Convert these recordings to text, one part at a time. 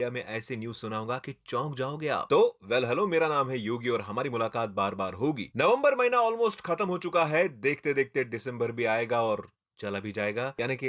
या मैं ऐसे न्यूज सुनाऊंगा कि चौंक जाओगे आप। तो हेलो, मेरा नाम है योगी और हमारी मुलाकात बार बार होगी। नवंबर महीना ऑलमोस्ट खत्म हो चुका है, देखते देखते दिसंबर भी आएगा और चला भी जाएगा, यानी कि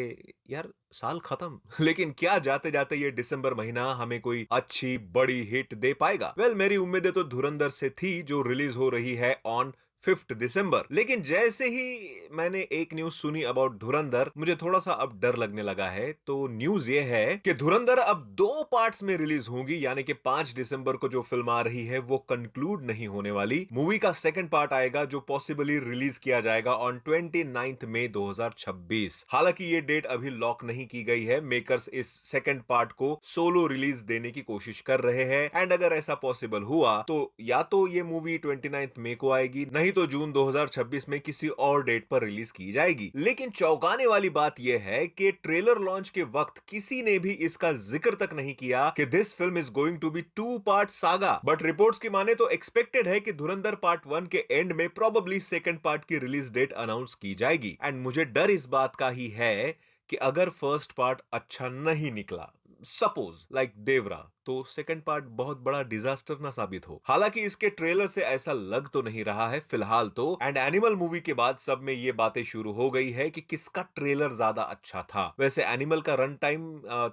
यार साल खत्म। लेकिन क्या जाते जाते ये दिसंबर महीना हमें कोई अच्छी बड़ी हिट दे पाएगा? मेरी उम्मीदें तो धुरंधर से थी, जो रिलीज हो रही है ऑन 5 दिसंबर। लेकिन जैसे ही मैंने एक न्यूज सुनी अबाउट धुरंधर, मुझे थोड़ा सा अब डर लगने लगा है। तो न्यूज ये है कि धुरंधर अब 2 पार्ट्स में रिलीज होगी, यानी कि 5 दिसंबर को जो फिल्म आ रही है वो कंक्लूड नहीं होने वाली। मूवी का सेकंड पार्ट आएगा जो पॉसिबली रिलीज किया जाएगा ऑन 29 मई 2026। हालांकि ये डेट अभी लॉक नहीं की गई है। मेकर्स इस सेकंड पार्ट को सोलो रिलीज देने की कोशिश कर रहे हैं, एंड अगर ऐसा पॉसिबल हुआ तो या तो ये मूवी 29 मई को आएगी, नहीं तो जून 2026 में किसी और डेट पर रिलीज की जाएगी। लेकिन चौंकाने वाली बात यह है कि ट्रेलर लॉन्च के वक्त किसी ने भी इसका जिक्र तक नहीं किया कि this film is going to be 2 part saga. But reports की माने तो एक्सपेक्टेड है कि धुरंधर पार्ट 1 के एंड में प्रोबेबली सेकंड पार्ट की रिलीज डेट अनाउंस की जाएगी। एंड मुझे डर इस बात का ही है कि अगर फर्स्ट पार्ट अच्छा नहीं निकला, सपोज लाइक देवरा, तो सेकंड पार्ट बहुत बड़ा डिजास्टर ना साबित हो। हालांकि इसके ट्रेलर से ऐसा लग तो नहीं रहा है फिलहाल तो। एंड एनिमल मूवी के बाद सब में ये बातें शुरू हो गई है कि किसका ट्रेलर ज्यादा अच्छा था। वैसे एनिमल का रन टाइम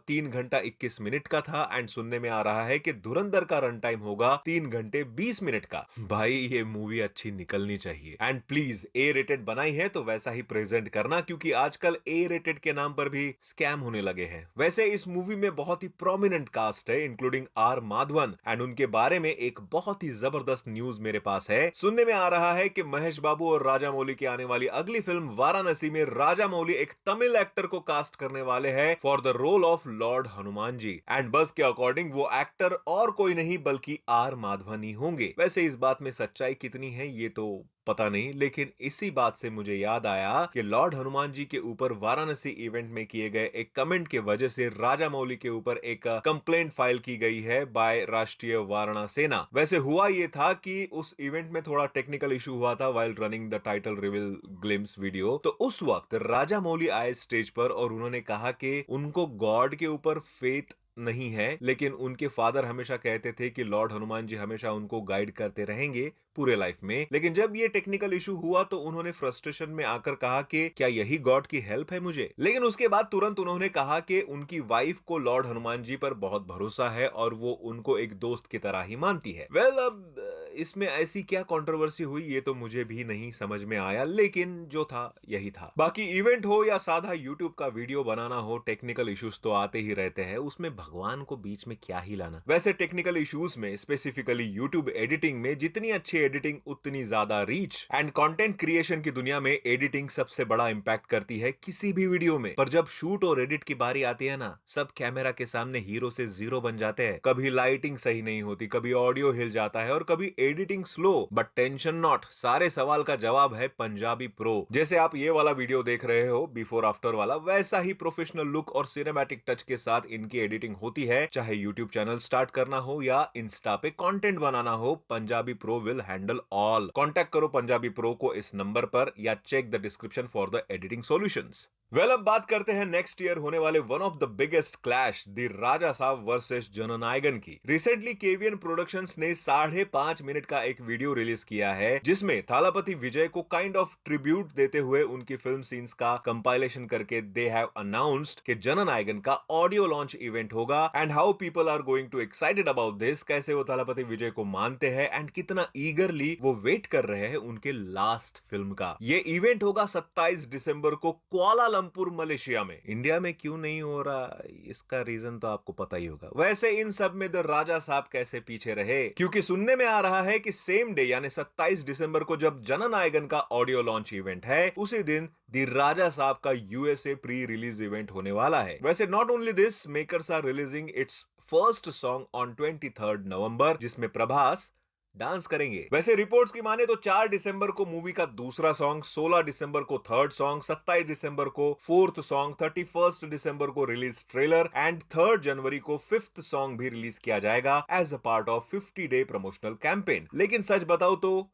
3 घंटा 21 मिनट का था, एंड सुनने में आ रहा है कि धुरंधर का रन टाइम होगा 3 घंटे 20 मिनट का। भाई ये मूवी अच्छी निकलनी चाहिए, एंड प्लीज ए रेटेड बनाई है तो वैसा ही प्रेजेंट करना, क्योंकि आजकल ए रेटेड के नाम पर भी स्कैम होने लगे हैं। वैसे इस मूवी में बहुत ही प्रोमिनेंट कास्ट है, इंक्लूडिंग आर माधवन, एंड उनके बारे में एक बहुत ही जबरदस्त न्यूज मेरे पास है। सुनने में आ रहा है कि महेश बाबू और राजा मौली की आने वाली अगली फिल्म वाराणसी में राजा मौली एक तमिल एक्टर को कास्ट करने वाले हैं for the role of lord Hanuman ji. And बस के अकॉर्डिंग वो एक्टर और कोई नहीं बल्कि आर माधवन ही होंगे। वैसे इस बात में सच्चाई कितनी है ये तो पता नहीं, लेकिन इसी बात से मुझे याद आया कि लॉर्ड हनुमान जी के ऊपर वाराणसी इवेंट में किए गए एक कमेंट के वजह से राजा मौली के ऊपर एक कंप्लेंट फाइल की गई है बाय राष्ट्रीय वारणा सेना। वैसे हुआ ये था कि उस इवेंट में थोड़ा टेक्निकल इशू हुआ था while running the title reveal glimpse video. तो उस वक्त राजा मौली आए स्टेज पर और उन्होंने कहा कि उनको गॉड के ऊपर फेथ नहीं है, लेकिन उनके फादर हमेशा कहते थे कि लॉर्ड हनुमान जी हमेशा उनको गाइड करते रहेंगे पूरे लाइफ में। लेकिन जब ये टेक्निकल इशू हुआ तो उन्होंने फ्रस्ट्रेशन में आकर कहा कि क्या यही गॉड की हेल्प है मुझे। लेकिन उसके बाद तुरंत उन्होंने कहा कि उनकी वाइफ को लॉर्ड हनुमान जी पर बहुत भरोसा है और वो उनको एक दोस्त की तरह ही मानती है। अब इसमें ऐसी क्या कंट्रोवर्सी हुई ये तो मुझे भी नहीं समझ में आया, लेकिन जो था यही था। बाकी इवेंट हो या साधा यूट्यूब का वीडियो बनाना हो, टेक्निकल इश्यूज तो आते ही रहते हैं, उसमें भगवान को बीच में क्या ही लाना। वैसे टेक्निकल इश्यूज में स्पेसिफिकली यूट्यूब एडिटिंग में जितनी अच्छी एडिटिंग उतनी ज्यादा रीच, एंड कंटेंट क्रिएशन की दुनिया में एडिटिंग सबसे बड़ा इंपैक्ट करती है किसी भी वीडियो में। पर जब शूट और एडिट की बारी आती है ना, सब कैमरा के सामने हीरो से जीरो बन जाते हैं। कभी लाइटिंग सही नहीं होती, कभी ऑडियो हिल जाता है और कभी editing slow. But tension not, सारे सवाल का जवाब है पंजाबी प्रो। जैसे आप ये वाला वीडियो देख रहे हो बिफोर आफ्टर वाला, वैसा ही प्रोफेशनल लुक और सिनेमैटिक टच के साथ इनकी एडिटिंग होती है। चाहे यूट्यूब चैनल स्टार्ट करना हो या इंस्टा पे कंटेंट बनाना हो, Punjabi pro will handle all. Contact करो पंजाबी प्रो को इस नंबर पर या check the description for the editing solutions. अब बात करते हैं नेक्स्ट ईयर होने वाले one of the biggest clash, the Raja Saab versus जननायगन की। रिसेंटली केवीएन प्रोडक्शंस ने 5.5 मिनट का एक वीडियो रिलीज किया है जिसमें थालापति विजय को काइंड ऑफ ट्रिब्यूट देते हुए उनकी फिल्म सीन्स का कंपाइलेशन करके दे हैव अनाउंस्ड कि जननायगन का ऑडियो लॉन्च इवेंट होगा, and how people are going to excited about this. कैसे वो थालापति विजय को मानते हैं एंड कितना ईगरली वो वेट कर रहे हैं उनके लास्ट फिल्म का। ये इवेंट होगा 27 दिसंबर को कुआलालंपुर मलेशिया में। इंडिया में क्यों नहीं हो रहा इसका रीजन तो आपको पता ही होगा। वैसे इन सब में द राजा साहब कैसे पीछे रहे, क्योंकि सुनने में आ रहा है कि सेम डे यानी 27 दिसंबर को जब जननायगन का ऑडियो लॉन्च इवेंट है, उसी दिन द राजा साहब का यूएसए प्री रिलीज इवेंट होने वाला है। वैसे not only this, makers are releasing its first song on 23 November जिसमें प्रभास डांस करेंगे। वैसे रिपोर्ट्स की माने तो 4 दिसंबर को मूवी का दूसरा सॉन्ग, 16 दिसंबर को थर्ड सॉन्ग, 27 दिसंबर को फोर्थ सॉन्ग, 31 दिसंबर को रिलीज ट्रेलर, एंड 3 जनवरी को फिफ्थ सॉन्ग भी रिलीज किया जाएगा as a part of 50 day promotional campaign. लेकिन सच बताओ तो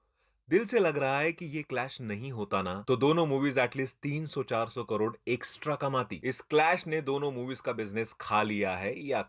दिल से लग रहा है कि ये क्लैश नहीं होता ना तो दोनों मूवीज एटलीस्ट 300-400 करोड़ एक्स्ट्रा कमाती। इस क्लैश ने दोनों मूवीज का बिजनेस खा लिया है या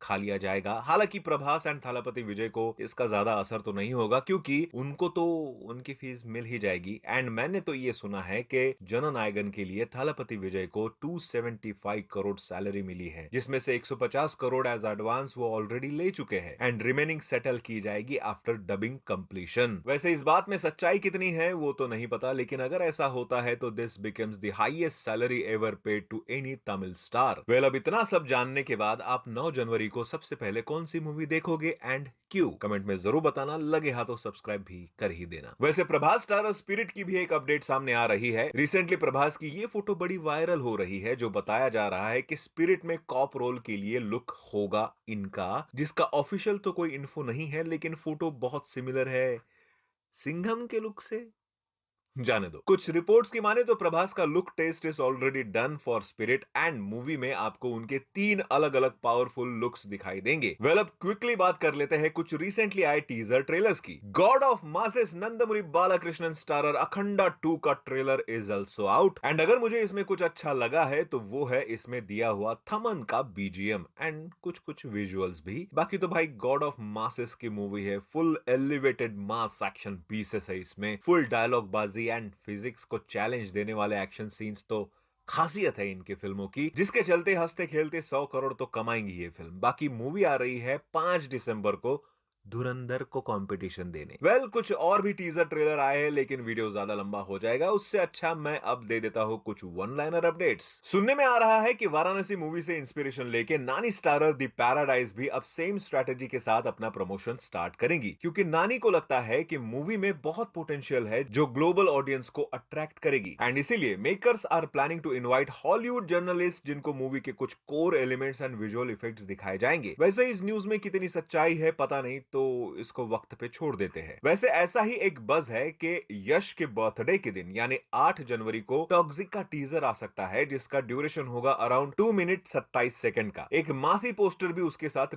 खा लिया जाएगा। हालांकि प्रभास एंड थालापति विजय को इसका ज्यादा असर तो नहीं होगा क्योंकि उनको तो उनकी फीस मिल ही जाएगी। एंड मैंने तो ये सुना है कि जननायकन के लिए थालापति विजय को 275 करोड़ सैलरी मिली है, जिसमें से 150 करोड़ एज एडवांस वो ऑलरेडी ले चुके हैं एंड रिमेनिंग सेटल की जाएगी आफ्टर डबिंग कंप्लीशन। वैसे इस बात में सच्चाई कितनी है वो तो नहीं पता, लेकिन अगर ऐसा होता है तो this becomes the highest salary ever paid to any Tamil star. Well, अब इतना सब जानने के बाद आप 9 जनवरी को सबसे पहले कौन सी मूवी देखोगे एंड क्यों? कमेंट में जरूर बताना, लगे हाथों सब्सक्राइब भी कर ही देना। वैसे प्रभास स्टारर स्पिरिट की भी एक अपडेट सामने आ रही है। रिसेंटली प्रभास की ये फोटो बड़ी वायरल हो रही है, जो बताया जा रहा है कि स्पिरिट में कॉप रोल के लिए लुक होगा इनका, जिसका ऑफिशियल तो कोई इन्फो नहीं है, लेकिन फोटो बहुत सिमिलर है सिंघम के लुक से। जाने दो। कुछ रिपोर्ट्स की माने तो प्रभास का look test is already done for Spirit and movie में आपको उनके 3 अलग अलग पावरफुल लुक्स दिखाई देंगे। वेल, अब क्विकली बात कर लेते हैं कुछ रिसेंटली आए टीजर ट्रेलर्स की। God of masses Nandamuri Balakrishnan starrer Akhanda 2 का trailer is also out and अगर मुझे इसमें कुछ अच्छा लगा है तो वो है इसमें दिया हुआ थमन का बीजीएम एंड कुछ कुछ विजुअल्स भी। बाकी तो भाई गॉड ऑफ मासेस की मूवी है, full elevated mass action pieces है इसमें, फुल डायलॉग बाजी एंड फिजिक्स को चैलेंज देने वाले एक्शन सीन्स तो खासियत है इनकी फिल्मों की, जिसके चलते हंसते खेलते 100 करोड़ तो कमाएंगी ये फिल्म। बाकी मूवी आ रही है 5 दिसंबर को धुरंधर को कंपटीशन देने। वेल, कुछ और भी टीजर ट्रेलर आए हैं, लेकिन वीडियो ज्यादा लंबा हो जाएगा, उससे अच्छा मैं अब दे देता हूं कुछ वन लाइनर अपडेट्स। सुनने में आ रहा है कि वाराणसी मूवी से इंस्पिरेशन लेके नानी स्टारर दी पैराडाइज भी अब सेम स्ट्रेटेजी के साथ अपना प्रमोशन स्टार्ट करेंगी, क्योंकि नानी को लगता है कि मूवी में बहुत पोटेंशियल है जो ग्लोबल ऑडियंस को अट्रैक्ट करेगी एंड इसीलिए makers are planning to invite Hollywood journalist जिनको मूवी के कुछ core elements and visual effects दिखाए जाएंगे। वैसे इस न्यूज में कितनी सच्चाई है पता नहीं, तो इसको वक्त पे छोड़ देते हैं। वैसे ऐसा ही एक बज है कि यश के बर्थडे के दिन यानी 8 जनवरी को टॉक्सिक का टीजर आ सकता है, जिसका ड्यूरेशन होगा अराउंड 2 मिनट 27 सेकंड का। एक मासी पोस्टर भी उसके साथ